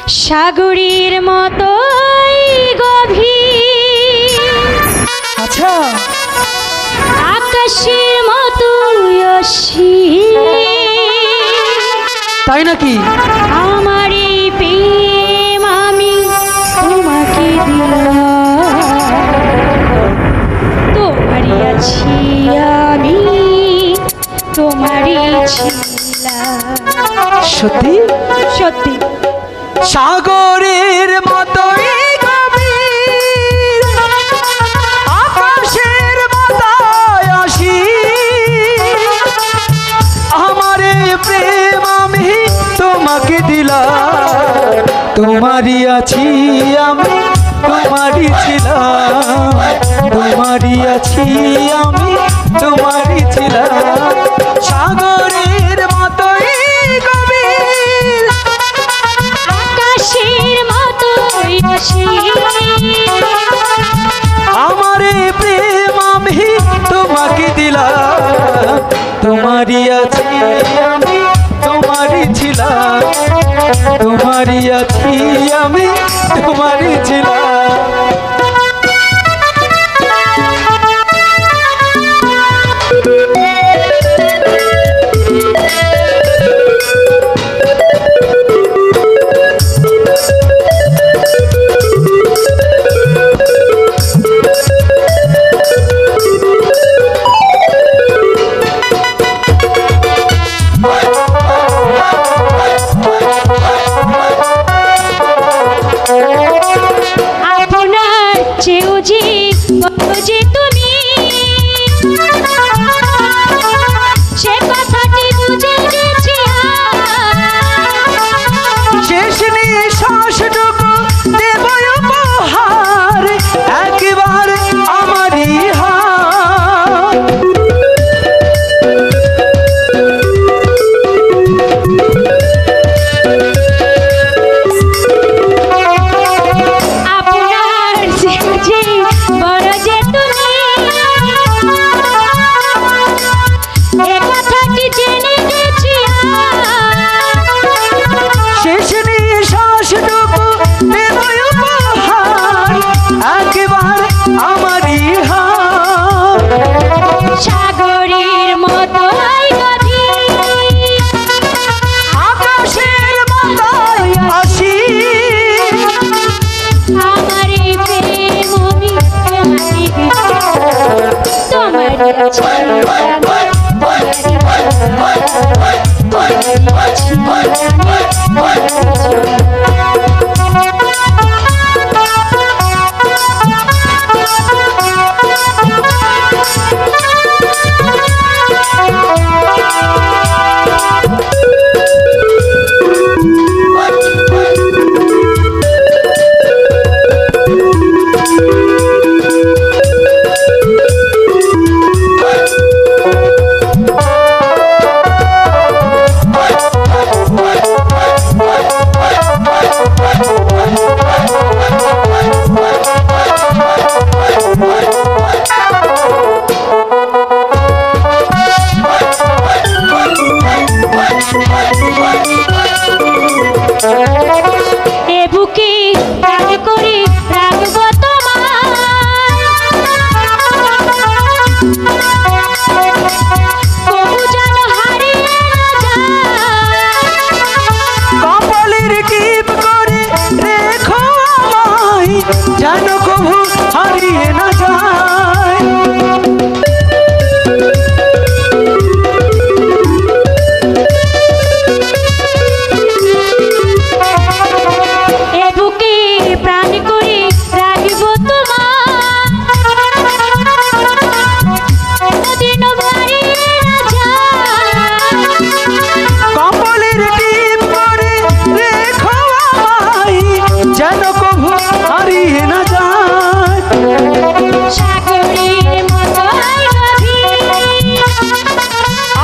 সাগরের মতোই গভীর, আচ্ছা আকাশের মতোই অসীম। তাই নাকি? আমার এই প্রেম আমি তোমাকে দিলাম, তোমারই আছি আমি, তোমারই ছিলাম। সত্যি সত্যি। সাগরের মতোই গভীর, আকাশের মতোই অসীম। আমার এই প্রেম আমি তোমাকে দিলাম, তোমারই আছি আমি, তোমারই ছিলাম। তোমারই আছি আমি, তোমারই ছিলাম। সাগরের মতোই গভীর, আকাশের মতোই অসীম। আমার প্রেম আমি তোমাকে দিলাম, তোমারই আছি আমি, তোমারই ছিলাম। তোমারই আছি আমি, তোমারই ছিলাম। আপনার চেয়েও যে বলো যে তুমি, সে কথাটি বুঝে গেছি শেষ নিঃশ্বাসটুকু দেব উপহার, একবার আমারই হাত। আপনার চেয়েও যে বলো যে তুমি, এ কথাটি জেনে গেছি শেষ নিঃশ্বাসটুকু দেব উপহার, একবার আমারই হাত। সাগরের মতোই গভীর, আকাশের মতোই অসীম। আমার এই প্রেম আমি তোমাকে দিলাম, তোমারই আছি আমি, তোমারই ছিলাম। তোমারই আছি আমি, তোমারই এ বুকে রাগ করে রাখব তবু যেন হারিয়ে না যায়। কপালের টিপ করে রেখো আমায়, যেন কভু হারিয়ে না যায়। এ বুকে প্রাণ করে রাখব কোনদিনও হারিয়ে না যায়। কপালের টিপ করে রেখো আমায়, যেন কভু হারিয়ে না যায়। সাগরের মতোই গভীর,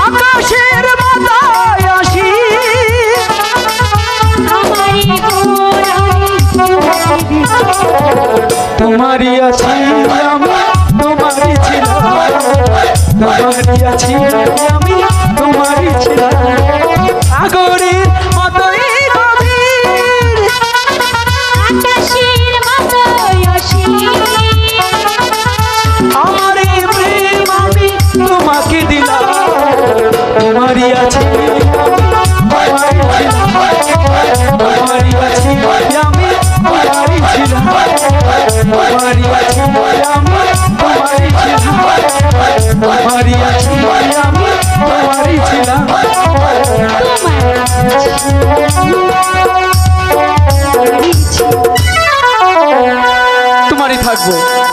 আকাশের মতোই অসীম। আমারই গুণ আমি তোমাকে দিলাম, তোমারই আছি আমি, তোমারই ছিলাম। তোমারই আছি আমি, তোমারই ছিলাম। সাগরের মতোই গভীর, তোমারই আছি আমি তোমারই ছিলাম তোমারই আছি আমি তোমারই ছিলাম তোমারই থাকবো